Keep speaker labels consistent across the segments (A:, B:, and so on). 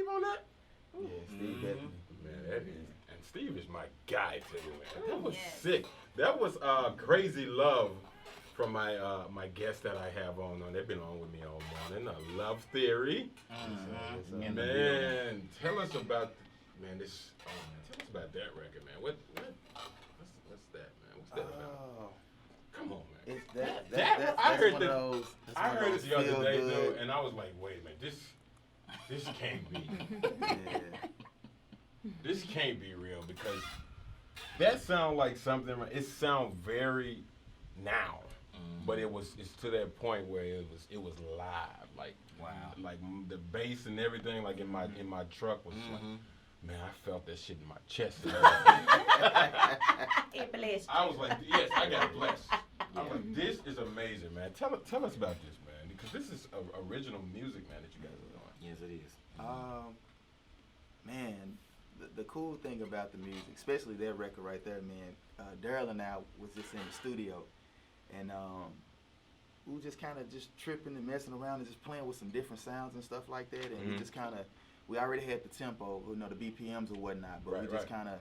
A: Steve on that?
B: Yeah, Steve definitely.
A: Man, that is, and Steve is my guy too, man. That was
C: Yes.
A: sick. That was Crazy Love from my guests that I have on. They've been on with me all morning. Love Theory.
D: In the building.
A: Man, tell us about man this. Oh man, tell us about that record, man. What's that, man? What's that about?
B: Oh,
A: Come on, man.
B: it's that.
A: That- I
B: That's
A: heard
B: one of
A: that-
B: those. That's
A: I
B: one of
A: heard
B: those
A: it the other
B: feel
A: day,
B: good.
A: though, and I was like, wait a minute, this can't be.
B: Yeah.
A: This can't be real because that sound like something. It sound very now, but it's to that point where it was live, like
D: Wow.
A: like the bass and everything, like in my truck was like, man, I felt that shit in my chest.
C: It blessed
A: I was like, yes, I got blessed. I was like, this is amazing, man. Tell us about this, man, because this is original music, man, that you guys are doing.
D: Yes, it is.
B: Man, the cool thing about the music, especially that record right there, man. Daryl and I was just in the studio, and we were just kind of just tripping and messing around and just playing with some different sounds and stuff like that. And we just kind of, we already had the tempo, the BPMs or whatnot, but we just kind of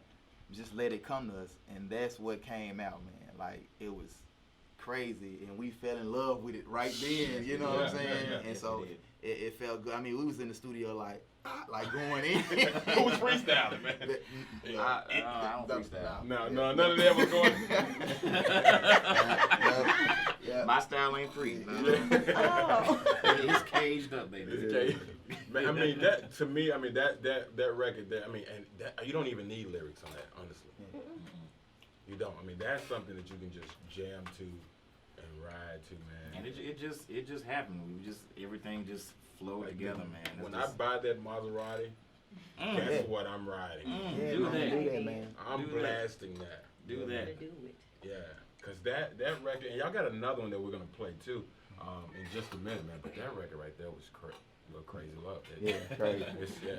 B: just let it come to us, and that's what came out, man. Like, it was crazy, and we fell in love with it right then. You know what I'm saying? And
D: Yes,
B: so
D: it
B: it felt good. I mean, we was in the studio like going in.
A: Who was freestyling, man?
D: I don't freestyle.
A: No, none of that was going.
B: Yeah.
D: My style ain't free.
C: Oh.
D: It's caged up, baby.
A: Okay. Man, I mean that to me. I mean that record. That I mean, and that, you don't even need lyrics on that, honestly. You don't. I mean, that's something that you can just jam to and ride to, man.
D: And it just happened. Everything just flowed together, man. It's
A: When
D: just,
A: I buy that Maserati, that's what I'm riding.
B: Yeah,
D: Do
B: man,
D: that.
B: do that, man.
A: I'm
D: Do that.
A: blasting that.
D: do
C: Gotta
D: that.
C: do it.
A: Yeah, cause that record, and y'all got another one that we're gonna play too, in just a minute, man. But that record right there was crazy love.
B: Yeah, crazy.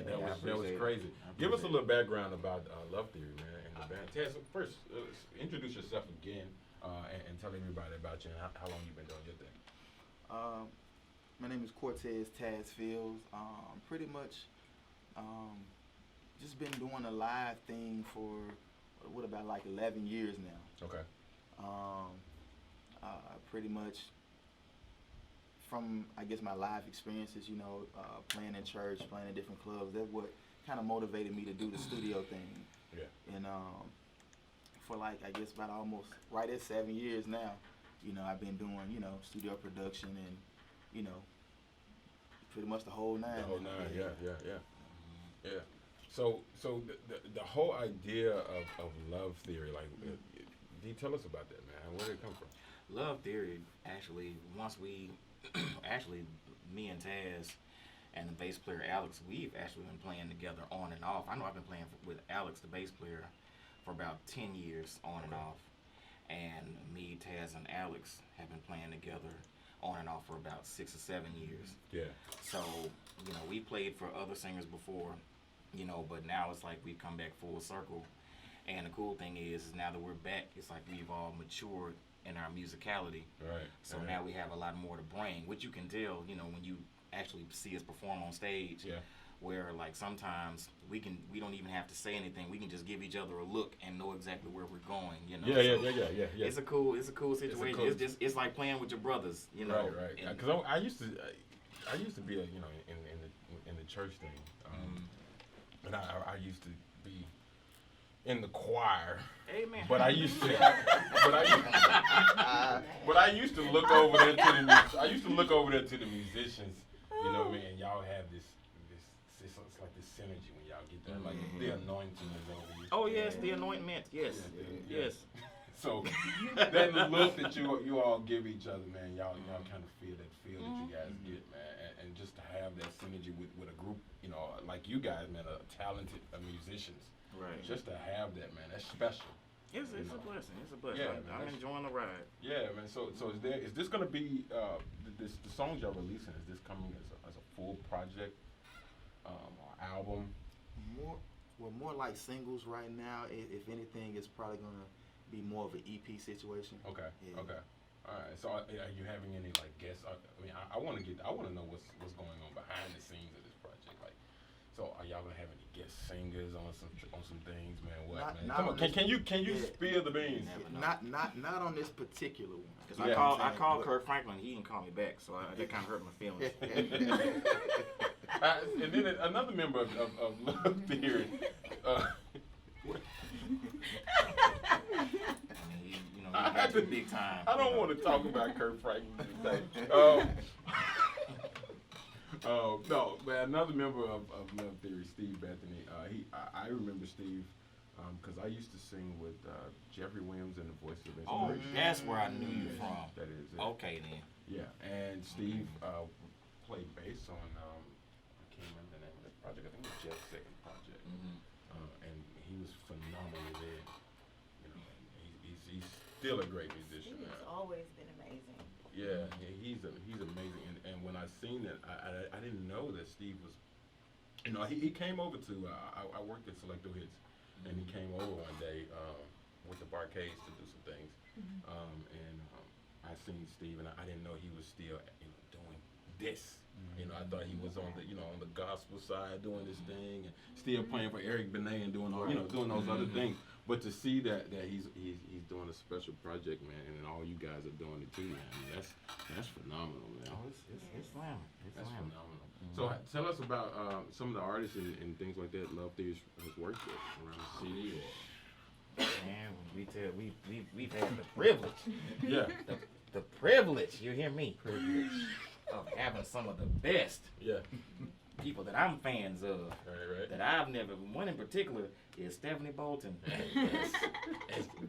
A: That was crazy. Give us a little background about Love Theory, man, and the band. Taz, first, introduce yourself again, and tell everybody about you and how long you've been doing your thing.
B: My name is Cortez Taz Fields. Pretty much just been doing a live thing for about like 11 years now.
A: Okay.
B: Pretty much from, I guess, my live experiences, playing in church, playing in different clubs, that's what kind of motivated me to do the studio thing.
A: Yeah.
B: And for like, I guess about almost right at 7 years now, I've been doing, studio production and, pretty much the whole nine.
A: The whole nine, yeah. So the whole idea of Love Theory, like, can you tell us about that, man? Where did it come from?
D: Love Theory, actually, once we, me and Taz and the bass player Alex, we've actually been playing together on and off. I know I've been playing with Alex, the bass player, for about 10 years on and off. And me, Taz, and Alex have been playing together on and off for about 6 or 7 years.
A: Yeah.
D: So, we played for other singers before, but now it's like we've come back full circle. And the cool thing is now that we're back, it's like we've all matured in our musicality.
A: Right.
D: So now we have a lot more to bring, which you can tell, when you actually see us perform on stage.
A: Yeah.
D: Where like sometimes we don't even have to say anything. We can just give each other a look and know exactly where we're going.
A: Yeah.
D: It's a cool situation. It's like playing with your brothers.
A: Right. Because I used to be in the church thing, and I used to be in the choir.
D: Amen.
A: But I used to, but I used to look over there to the musicians. You know what I mean? And y'all have this. It's like this synergy when y'all get there. Like the anointing is over you.
D: Oh yes, the anointment. Yes. Yes.
A: So that look that you all give each other, man, y'all kind of feel that that you guys get, man, and just to have that synergy with a group, like you guys, man, talented musicians.
D: Right.
A: Just to have that, man, that's special.
D: It's a blessing. It's a blessing.
A: Yeah, man,
D: I'm enjoying the ride.
A: Yeah, man. So is this gonna be the songs y'all releasing? Is this coming as a full project or album?
B: More like singles right now. If anything, it's probably gonna be more of an EP situation.
A: Okay.
B: Yeah.
A: Okay. All right. So are you having any like guests? I mean, I want to know what's going on behind the scenes of this project. Like, so are are y'all gonna have any guest singers on some things, man? What,
B: Not-
A: man?
B: not
A: Come on,
B: on
A: can
B: this-
A: you
B: yeah.
A: spill the beans?
D: Never know.
B: Not on this particular one.
D: Cause
A: Yeah.
D: I called Kirk Franklin. He didn't call me back, so that kind of hurt my feelings.
A: And then another member of Love Theory.
D: He got you big time.
A: I don't want to talk about Kurt Franklin today. No, man. Another member of Love Theory, Steve Bethany. I remember Steve because I used to sing with Jeffrey Williams and the Voice of
D: Oh,
A: Inspiration.
D: that's where I knew you from.
A: That is it.
D: Okay then.
A: Yeah, and Steve played bass on I can't remember the name of that project. I think it was Jeff's second project. And he was phenomenal then. You know, and he's still a great musician.
C: He's always been amazing.
A: Yeah, he's amazing. And when I seen it, I didn't know that Steve was. You know, he came over to. I worked at Selecto Hits, and he came over one day with the Barcades to do some things. And I seen Steve, and I didn't know he was still doing this. You know, I thought he was on the on the gospel side doing this thing, and still playing for Eric Benet and doing doing those other things. But to see that he's doing a special project, man, and all you guys are doing it too, man. I mean, that's phenomenal, man.
D: Oh, it's slamming.
A: That's phenomenal. So tell us about some of the artists and things like that Love Theory has worked with around the city.
D: Man, we've had the privilege.
A: Yeah.
D: The privilege. You hear me? Privilege of having some of the best
A: Yeah.
D: people that I'm fans of.
A: Right.
D: That I've never. One in particular is Stephanie Bolton.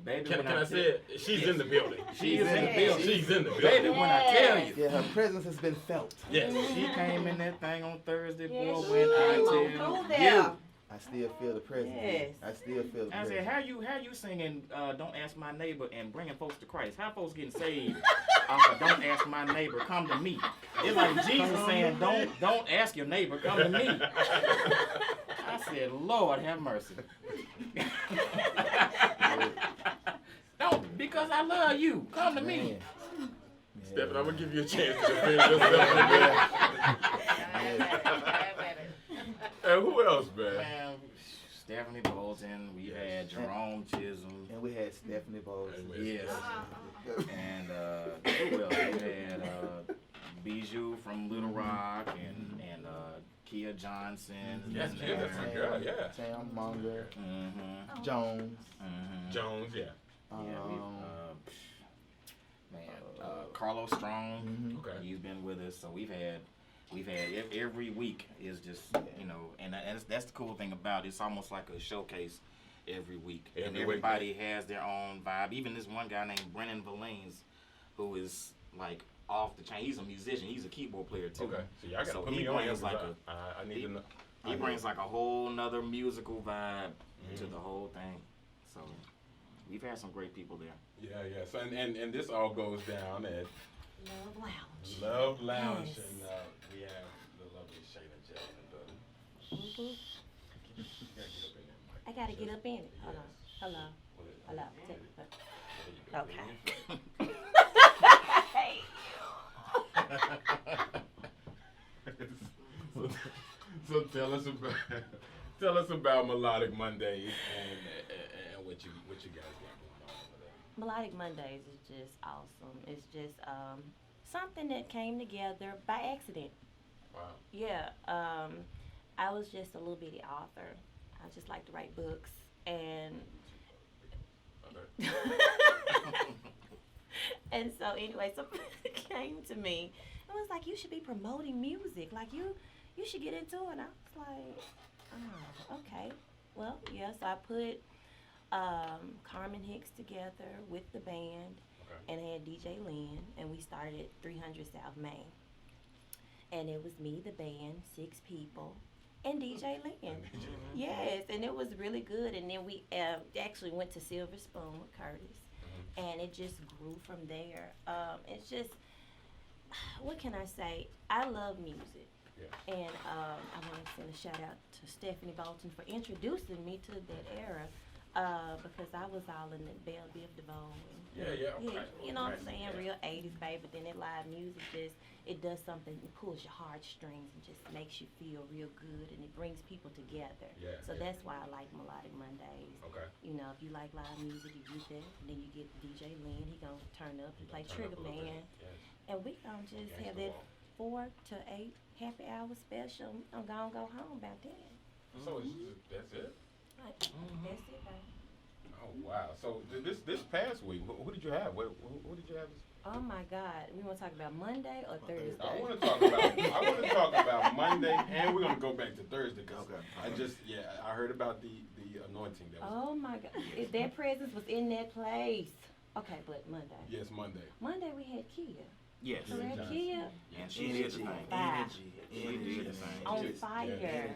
D: Baby,
A: Can
D: when
A: I say it? She's in the building.
D: She's in the building.
A: She's in the building.
D: Baby, when I tell you.
B: Yeah, her presence has been felt.
A: Yes.
D: She came in that thing on Thursday, boy,
C: Yes,
D: when I
C: she
D: tell
C: came on
D: you.
C: there.
B: I still feel the presence.
C: Yes.
B: I still feel the
D: I
B: presence.
D: said, how you singing Don't Ask My Neighbor and bringing folks to Christ? How folks getting saved off of Don't Ask My Neighbor, come to me? It's like Jesus saying, don't ask your neighbor, come to me. I said, Lord have mercy. Don't, because I love you, come to me.
B: Man.
A: Stephen, I'm gonna give you a chance to defend yourself a bit. And who else, man?
D: Man, Stephanie Bolton, we had Jerome Chisholm.
B: And we had Stephanie Bowles.
D: Yes. And who else? We had Bijou from Little Rock and Kia Johnson.
A: Yes,
D: in
A: yeah,
D: there.
A: that's my girl, yeah.
B: Tam Munger,
D: Mhm.
B: Jones.
D: Mhm.
A: Jones, yeah.
D: Carlos Strong.
B: Mhm.
A: Okay.
D: He's been with us, so we've had every week is just and that's the cool thing about it. It's almost like a showcase every week, and
A: Every week.
D: everybody has their own vibe. Even this one guy named Brennan Valines, who is like off the chain. He's a musician. He's a keyboard player too.
A: Okay. So y'all gotta
D: So
A: put
D: he
A: me on
D: brings
A: here,
D: like
A: 'cause I need to know.
D: He brings like a whole nother musical vibe to the whole thing. So we've had some great people there.
A: Yeah. So and this all goes down at
C: Love Lounge.
A: Love Lounge,
C: Yes.
A: and we have the lovely Shana Jill in the building.
C: Mhm.
A: You gotta get up in there, Mike.
C: I gotta get up in it. Hold on. Hello.
A: What is-
C: Hello.
A: There you go.
C: Okay.
A: So tell us about Melodic Mondays and what you guys got going on over there.
C: Melodic Mondays is just awesome. It's just something that came together by accident.
A: Wow.
C: Yeah. I was just a little bitty author. I just like to write books, and
A: Okay.
C: and so anyway, something came to me and was like, you should be promoting music. Like you should get into it. And I was like, oh, okay. Well, yes, I put Carmen Hicks together with the band, and I had DJ Lynn, and we started at 300 South Main. And it was me, the band, 6 people, and DJ Lynn. Yes, and it was really good. And then we actually went to Silver Spoon with Curtis, and it just grew from there. It's just, what can I say? I love music.
A: Yeah.
C: And I want to send a shout out to Stephanie Bolton for introducing me to that era. Because I was all in the Belle Biv DeVoe.
A: Yeah, okay.
C: You know what I'm saying?
A: Yeah.
C: Real 80s, baby. But then that live music it does something, it pulls your heartstrings and just makes you feel real good, and it brings people together.
A: Yeah,
C: So
A: yeah.
C: that's why I like Melodic Mondays.
A: Okay.
C: You know, if you like live music, you get that. And then you get DJ Lynn, he gonna turn up and play
A: Turn
C: Trigger
A: up a little
C: Man.
A: bit. Yes.
C: And we gonna just
A: Gangsta
C: have that
A: Ball.
C: 4 to 8 happy hour special. I'm gonna go home about that.
A: So that's it?
C: Like, That's it, baby.
A: Oh wow! So this past week, who did you have? Who did you have?
C: Oh my God, we want to talk about Monday or Thursday?
A: I want to talk about Monday, and we're gonna go back to Thursday because I heard about the anointing that was.
C: Oh my God, if that presence was in that place. Okay, but Monday.
A: Yes, Monday.
C: Monday we had Kia.
D: Yes.
C: Correct,
A: Johnson.
C: Kia?
D: And she did the thing. She did the thing.
C: On
A: Just-
C: fire.
A: yeah.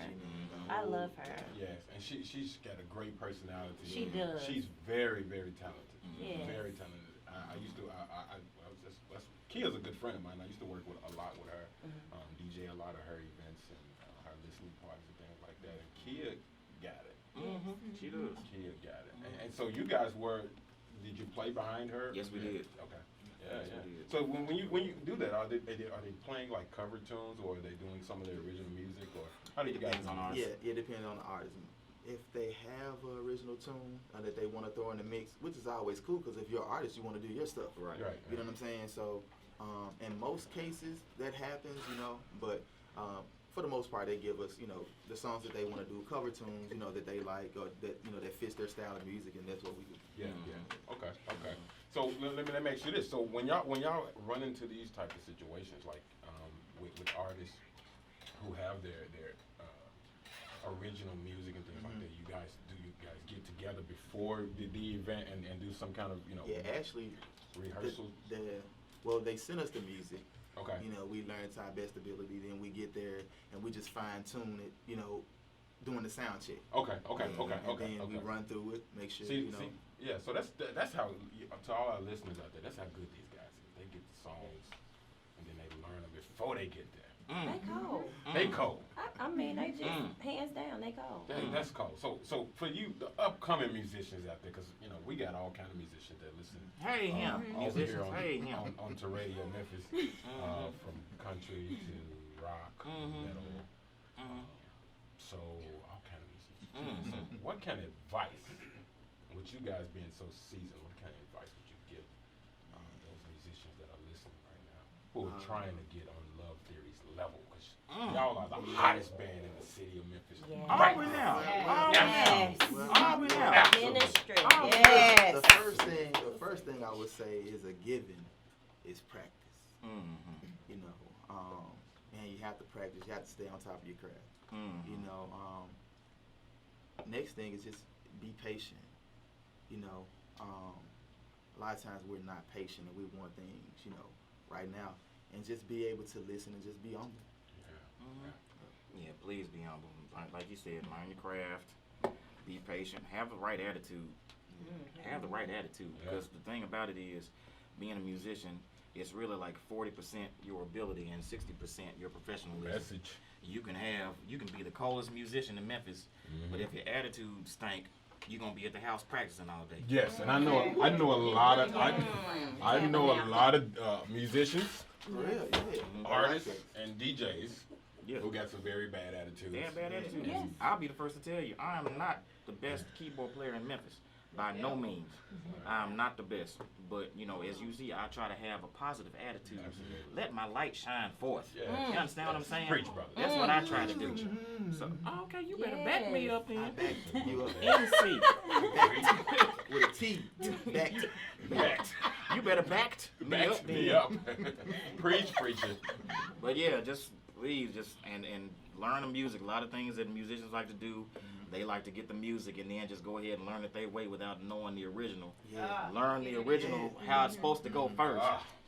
C: I love her.
A: Yes, and she's got a great personality.
C: She does.
A: She's very, very talented.
C: Yes.
A: Very talented. I used to. I was just. Kia's a good friend of mine. I used to work a lot with her. DJ a lot of her events and her listening parties and things like that. And Kia got it.
D: She does.
A: Kia got it. And so you guys were. Did you play behind her?
D: Yes, we did.
A: Okay.
D: Yes,
A: Yeah,
D: we
A: yeah.
D: did.
A: So when you do that, are they playing like cover tunes, or are they doing some of their original music, or how do you guys?
D: Depends on artists.
B: Yeah, it depends on the artist. If they have an original tune that they want to throw in the mix, which is always cool, because if you're an artist, you want to do your stuff.
D: Right.
A: Right.
B: You know what I'm saying? So, in most cases, that happens, but for the most part, they give us, the songs that they want to do, cover tunes, that they like, or that fits their style of music, and that's what we do.
A: Yeah, yeah. Okay, okay. So let me ask you this: so when y'all run into these type of situations, like with artists who have their original music and things like that, you guys get together before the event and do some kind of
B: Yeah, actually,
A: rehearsal?
B: they send us the music.
A: Okay.
B: We learn to our best ability, then we get there and we just fine tune it, doing the sound check.
A: Okay.
B: And then we run through it, make sure,
A: Yeah, so that's how, to all our listeners out there, that's how good these guys is. They get the songs and then they learn them before they get there.
C: They cold.
A: They cold.
C: I mean, they just hands down, they cold.
A: That's cold. So for you, the upcoming musicians out there, because we got all kind of musicians that listen.
D: Hey him.
A: Over here on,
D: Hey him.
A: on to radio Memphis, from country to rock, metal, soul, all kind of musicians. So what kind of advice, with you guys being so seasoned, what kind of advice would you give those musicians that are listening right now, who are trying to get on Love Theory's level? Because y'all are the hottest band in the city of Memphis.
C: Yeah.
D: Are we now?
C: Yes.
D: Are we now?
C: Ministry.
D: Oh,
C: Yes.
B: The first thing I would say is a given is practice. And you have to practice. You have to stay on top of your craft. Next thing is just be patient. A lot of times we're not patient and we want things, right now. And just be able to listen and just be humble.
D: Yeah, please be humble. Like you said, learn your craft. Be patient. Have the right attitude. Have the right attitude. Because the thing about it is, being a musician, it's really like 40% your ability and 60% your professionalism.
A: Message.
D: You can be the coldest musician in Memphis, but if your attitude stink, you're gonna be at the house practicing all day.
A: Yes, and I know a lot of musicians,
B: For real, yeah.
A: artists, and DJs
D: Yeah.
A: who got some very bad attitudes.
D: They have bad attitude.
C: Yes.
D: I'll be the first to tell you, I am not the best keyboard player in Memphis. By no means. I'm not the best. But, as you see, I try to have a positive attitude.
A: Absolutely.
D: Let my light shine forth.
A: Yeah.
D: You understand what I'm saying?
A: Preach, brother.
D: That's what I try to do. So, okay, you better back me up
B: I
D: then.
B: backed you up.
D: MC.
B: With a T. Backed.
A: Backed.
D: You better backed me up
A: Backed
D: then.
A: me up. Preach, preacher.
D: But yeah, just please, and learn the music. A lot of things that musicians like to do, they like to get the music and then just go ahead and learn it their way without knowing the original.
B: Yeah.
D: Learn the original, how it's supposed to go first.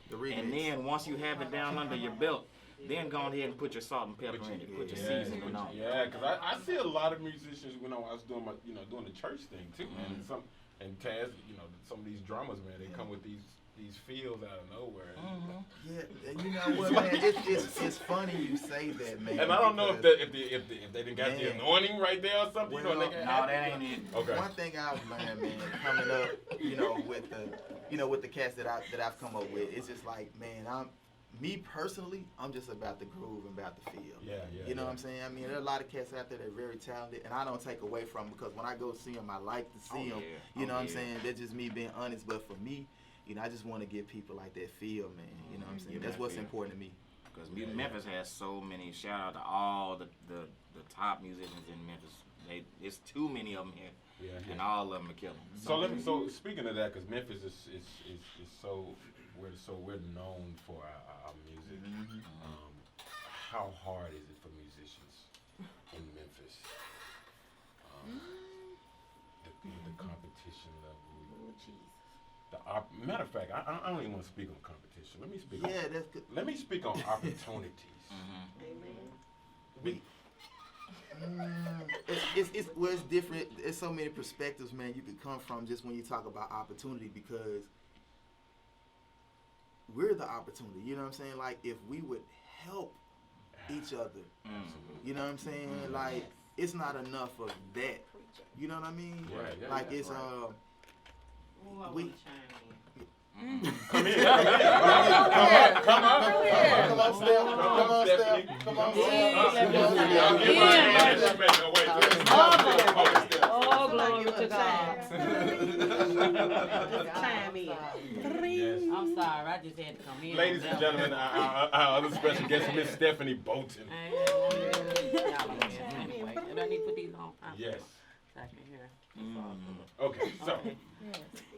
B: The remix.
D: And then once you have it down under your belt, then go ahead and put your salt and pepper in it. Put your seasoning on.
A: Yeah, because I see a lot of musicians when I was doing my, doing the church thing too, man. And Taz, some of these drummers, man, they come with these these fields out of nowhere.
B: Yeah, and you know what, man? It's funny you say that, man.
A: And I don't know if they didn't got the
B: Man.
A: anointing right there or something.
B: Well,
A: you know, they
D: No,
A: got
D: that ain't it.
A: Okay.
B: One thing I've learned, man, coming up, with the cats that I've come up with, it's just like, man, me personally, I'm just about the groove and about the feel.
A: Yeah.
B: You know what I'm saying? I mean, there are a lot of cats out there that are very talented, and I don't take away from them because when I go see them, I like to see them.
D: Yeah.
B: You know what I'm saying? That's just me being honest. But for me, I just want to give people like that feel, man. You know what I'm saying?
D: Give
B: That's
D: that
B: what's
D: feel.
B: important to me.
D: Because Memphis has so many. Shout out to all the top musicians in Memphis. It's too many of them here, and all of them are killing.
A: So speaking of that, because Memphis is we're known for our music. How hard is it for musicians in Memphis? The competition level.
C: Oh, Jesus.
A: Matter of fact, I don't even want to speak on competition. Let me speak.
B: That's good.
A: Let me speak on opportunities.
C: Amen.
B: It's different. There's so many perspectives, man, you could come from just when you talk about opportunity because we're the opportunity. You know what I'm saying? Like if we would help each other, you know what I'm saying? Like it's not enough of that. You know what I mean?
A: Yeah,
B: like it's we.
A: Come here. Come on, Stephanie. Come on,
E: Oh, glory to God.
C: Chime in.
A: Yes.
E: I'm sorry, I just had to come in.
A: Ladies and gentlemen, our other special guest, Miss Stephanie Bolton.
E: Anyway, do I need to put these on?
A: Yes.
E: I can hear.
A: Okay, so.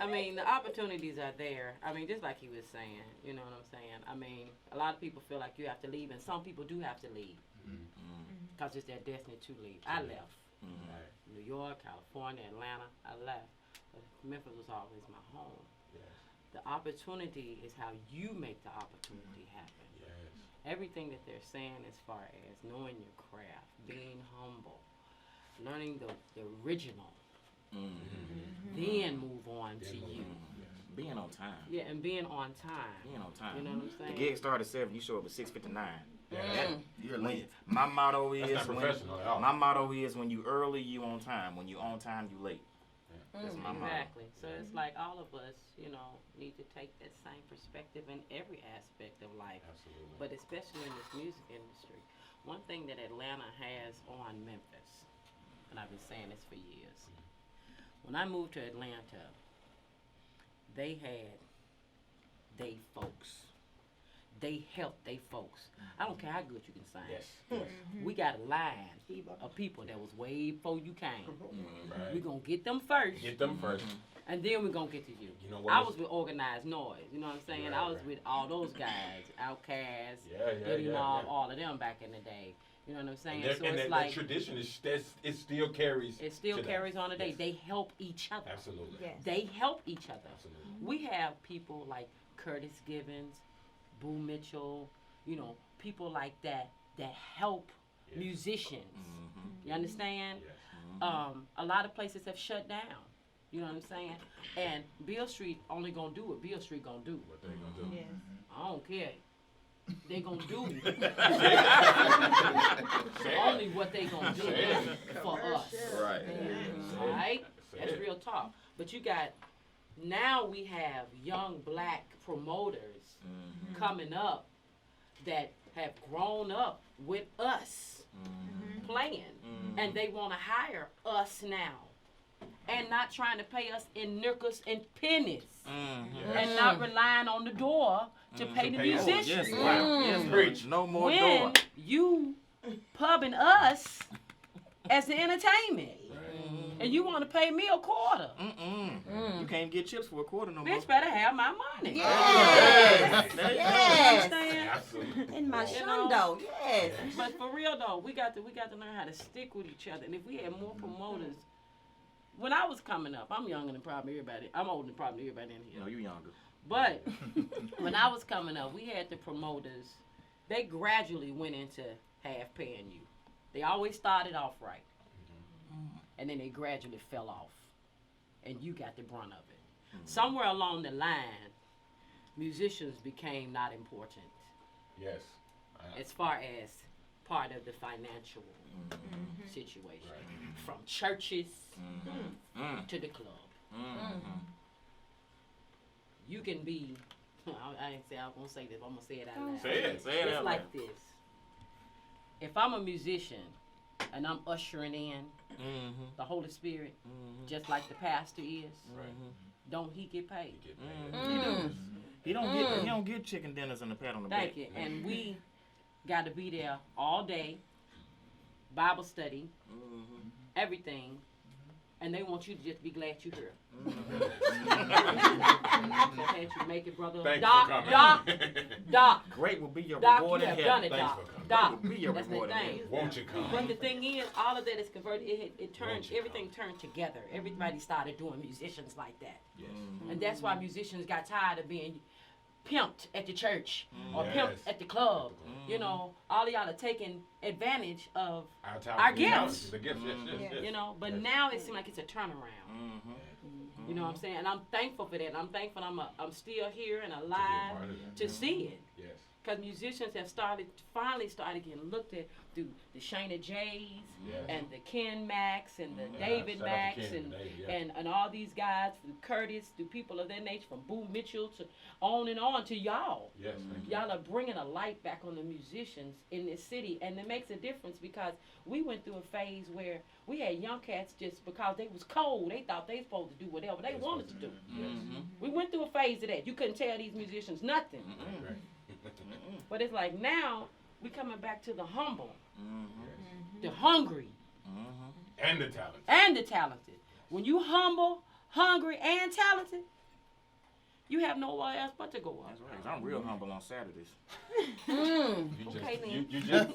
E: I mean, the opportunities are there. I mean, just like he was saying, you know what I'm saying? I mean, a lot of people feel like you have to leave, and some people do have to leave because it's their destiny to leave. I left. New York, California, Atlanta, I left. But Memphis was always my home.
A: Yes.
E: The opportunity is how you make the opportunity happen.
A: Yes.
E: Everything that they're saying as far as knowing your craft, being humble, learning the original, then move on to you.
D: Being on time.
E: Yeah, and being on time.
D: Being on time.
E: You know what I'm saying?
D: The gig started at 7. You show up at 6:59.
B: You're late.
D: My motto
A: That's
D: is
A: not professional at all.
D: my motto is when you early, you on time. When you on time, you late. That's my motto.
E: Exactly. So it's like all of us, need to take that same perspective in every aspect of life,
A: Absolutely.
E: but especially in this music industry. One thing that Atlanta has on Memphis, and I've been saying this for years, when I moved to Atlanta, they had they folks. They helped they folks. I don't care how good you can sing.
A: Yes.
E: We got a line of people that was way before you came.
A: Right.
E: We're going to get them first,
A: Get them first.
E: and then we're going to get to you.
A: You know what?
E: I was with Organized Noise, you know what I'm saying?
A: Right,
E: I was
A: right.
E: with all those guys, Outkast,
A: Yeah.
E: all of them back in the day. You know what I'm saying?
A: And,
E: So
A: and
E: it's
A: that
E: like,
A: tradition is it still carries.
E: it still
A: today.
E: carries on today.
A: Yes.
E: They help each other.
A: Absolutely.
C: Yes.
E: They help each other.
A: Absolutely.
E: We have people like Curtis Givens, Boo Mitchell, people like that help
A: Yes.
E: musicians. You understand?
A: Yes.
E: A lot of places have shut down. You know what I'm saying? And Beale Street only gonna do what Beale Street gonna do.
A: What they gonna do?
C: Yes.
E: I don't care. They gonna do
A: Say
E: only what they gonna do for us.
D: Right.
E: All right?
A: Say
E: That's
A: it.
E: real talk. But now we have young black promoters coming up that have grown up with us playing, and they want to hire us now, and not trying to pay us in nickels and pennies, and not relying on the door to pay the
A: pay us.
E: musicians.
D: Yes, wow. Yes,
A: Preach.
D: no more
E: When
D: door.
E: you pubbing us as the entertainment, and you want to pay me a quarter,
D: You can't get chips for a quarter no more.
E: bitch better have my money.
C: Yes.
E: You
C: Yes.
E: understand?
A: Absolutely.
C: In my
E: You know?
C: shundo. Yes.
E: But for real though, we got to learn how to stick with each other. And if we had more promoters, when I was coming up, I'm younger than probably everybody. I'm older than probably everybody in here.
D: No, you younger.
E: But when I was coming up, we had the promoters. They gradually went into half paying you. They always started off right, and then they gradually fell off, and you got the brunt of it. Somewhere along the line, musicians became not important
A: Yes.
E: as far as part of the financial situation.
A: Right.
E: From churches to the club. You can be, I ain't say I was going to say this, but I'm going to say it out loud.
D: Say it
E: It's
D: out
E: like
D: loud.
E: this. If I'm a musician and I'm ushering in the Holy Spirit, just like the pastor is, don't he get paid?
A: Get paid.
D: He don't get chicken dinners and a pat on the back.
E: Thank you. And we got to be there all day, Bible study, everything, and they want you to just be glad you're here. So can't you make it, brother?
A: Thanks
E: Doc,
A: for coming.
E: Doc,
D: Great will be your
E: Doc,
D: reward
E: you
D: in
E: have
D: heaven.
E: done it,
A: Thanks
E: Doc.
A: for coming.
E: Doc,
D: Be your
E: that's the
D: reward in
E: thing.
D: heaven.
A: Won't you come?
E: But the thing is, all of that is converted. It turned,
A: Won't you
E: everything turned together. Everybody started doing musicians like that.
A: Yes.
E: And that's why musicians got tired of being pimped at the church or
A: Yes.
E: pimped at the club. You know, all of y'all are taking advantage of,
A: Our talent,
E: Our
A: the
E: gifts.
A: talent, the gifts, yes.
E: you know, but
A: Yes.
E: now it seems like it's a turnaround. You know what I'm saying? And I'm thankful for that. I'm thankful I'm still here and alive
A: part of that.
E: to see it.
A: Yes.
E: Because musicians have finally started getting looked at through the Shana Jays
A: Yes.
E: and the Ken Max and the
A: Yeah,
E: David
A: shout out to
E: Max
A: Ken
E: and,
A: and David, yeah.
E: and all these guys, through Curtis, through people of that nature, from Boo Mitchell to on to y'all.
A: Yes. Thank you.
E: Y'all are bringing a light back on the musicians in this city, and it makes a difference because we went through a phase where we had young cats just because they was cold, they thought they supposed to do whatever they wanted to do.
A: Yes.
E: We went through a phase of that. You couldn't tell these musicians nothing.
A: Right.
E: But it's like now we coming back to the humble,
A: Yes.
E: the hungry,
A: And the talent.
E: and the talented. When you humble, hungry, and talented, you have nowhere else but to go on.
D: That's right. 'Cause I'm real humble on Saturdays.
A: You just,
E: Okay, then.
A: you just,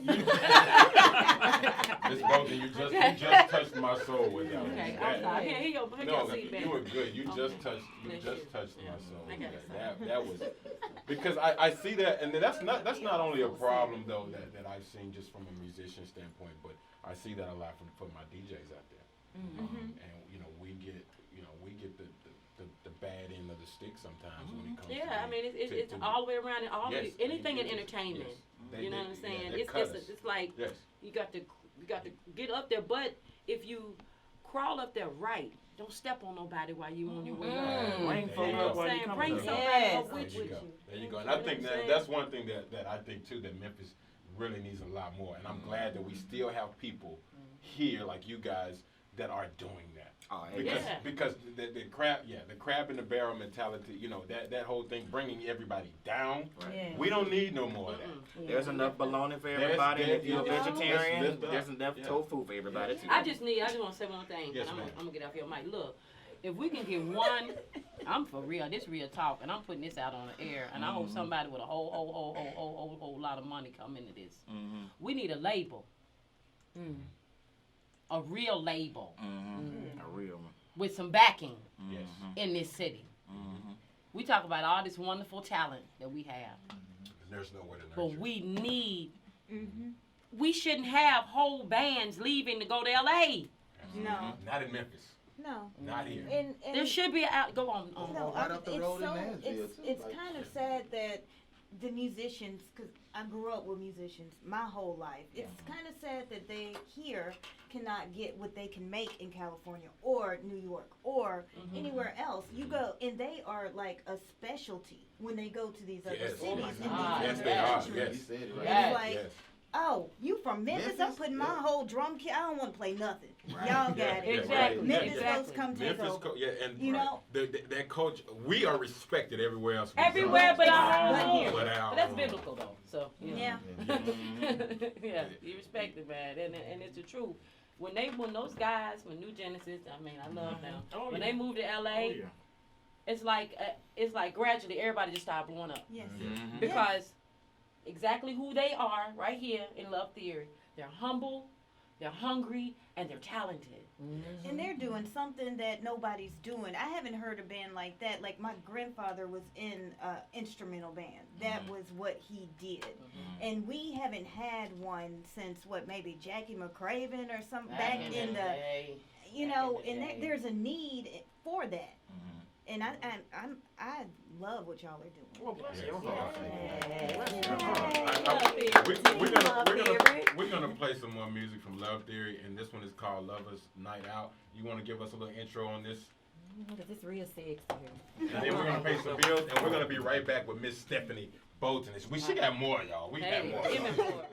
A: Miss Bolton, you just touched my soul with that one.
E: Okay,
A: That-
E: I'm sorry. Here you go. Here
A: No,
E: your seat back.
A: you were good. You
E: Okay.
A: just touched
E: Bless you.
A: my soul.
E: I got it.
A: That was because I see that, and that's not only a problem though that I've seen just from a musician standpoint, but I see that a lot from my DJs out there. And you know we get the bad end of the stick sometimes when it comes.
E: Yeah,
A: to
E: I mean it's all the way around and all
A: Yes,
E: anything in
A: yes,
E: entertainment.
A: yes.
E: You know what I'm saying?
A: They cut us.
E: It's like
A: Yes.
E: you got to get up there, but if you crawl up there right, don't step on nobody while you on your way up.
D: Bring
A: There
D: folk
A: you
D: up
A: go.
D: while you
E: Saying,
D: come
E: bring
D: up.
E: somebody
C: Yes.
E: up
A: There
E: with
A: you
E: you.
A: go. There you go. And
E: You
A: I
E: know
A: think
E: what I'm saying?
A: that's one thing that I think too that Memphis really needs a lot more. And I'm glad that we still have people here like you guys that are doing that.
D: Oh,
A: Because the crab in the barrel mentality, you know, that whole thing bringing everybody down.
D: Right.
C: Yeah.
A: We don't need no more of that.
D: There's enough bologna for
A: There's-
D: everybody. And if you're a
A: there's-
D: vegetarian,
A: there's-
D: there's enough
A: yeah.
D: tofu for everybody too.
E: I just want to say one thing,
A: Yes,
E: and
A: ma'am.
E: I'm gonna get off your mic. Look, if we can get one, I'm for real. This real talk, and I'm putting this out on the air, and I hope somebody with a whole lot of money come into this. We need a label, a real label
D: A real one.
E: with some backing
A: Yes.
E: in this city. We talk about all this wonderful talent that we have,
A: There's nowhere to nurture.
E: but we need. We shouldn't have whole bands leaving to go to LA.
C: No,
A: Not in Memphis.
C: no.
A: Not here.
C: And
E: There should be a go on.
B: No, right up the
C: it's
B: road in
C: so,
B: Nashville,
C: it's,
B: too,
C: it's
B: like-
C: kind of sad that the musicians, because I grew up with musicians my whole life. It's kind of sad that they here cannot get what they can make in California or New York or anywhere else. You go and they are like a specialty when they go to these other
A: Yes.
C: cities
A: Oh
E: my
C: and these
E: God.
A: Yes,
C: other
A: they are.
C: countries.
A: Yes.
B: You said it right.
E: Yes.
C: It's like,
A: Yes.
C: oh, you from Memphis? I'm
B: Memphis?
C: putting my
B: Yeah.
C: whole drum kit. I don't want to play nothing.
B: Right.
C: Y'all got
A: Yeah,
C: it.
A: yeah,
E: Exactly.
A: right.
C: Memphis
E: Exactly.
C: folks come take
A: Memphis,
C: over.
A: and
C: You know?
A: that coach, we are respected everywhere else. we
E: Everywhere
A: go.
E: but our
C: But
E: own.
C: here.
A: But our
E: But that's
A: own.
E: biblical though. So
C: Yeah.
E: yeah, you respect it, man, and it's the truth. When those guys, when New Genesis, I mean, I love them.
D: Oh,
E: When
D: yeah.
E: they moved to LA,
D: Oh, yeah.
E: it's like gradually everybody just started blowing up
C: Yes.
E: because exactly who they are right here in Love Theory. They're humble, they're hungry, and they're talented.
C: And they're doing something that nobody's doing. I haven't heard a band like that. Like my grandfather was in an instrumental band. That was what he did. And we haven't had one since maybe Jackie McCraven or something back in the,
E: day.
C: you
E: back
C: know,
E: in the
C: and
E: day.
C: there's a need for that.
F: And I love what y'all are doing.
D: Well, bless your
A: Yeah.
D: heart.
A: We're gonna play some more music from Love Theory, and this one is called Lovers Night Out. You want to give us a little intro on this?
C: Because it's real sexy here.
A: And then we're gonna pay some bills, and we're gonna be right back with Miss Stephanie Bolton. She got more, y'all. We got
E: Hey,
A: more.
E: give me more.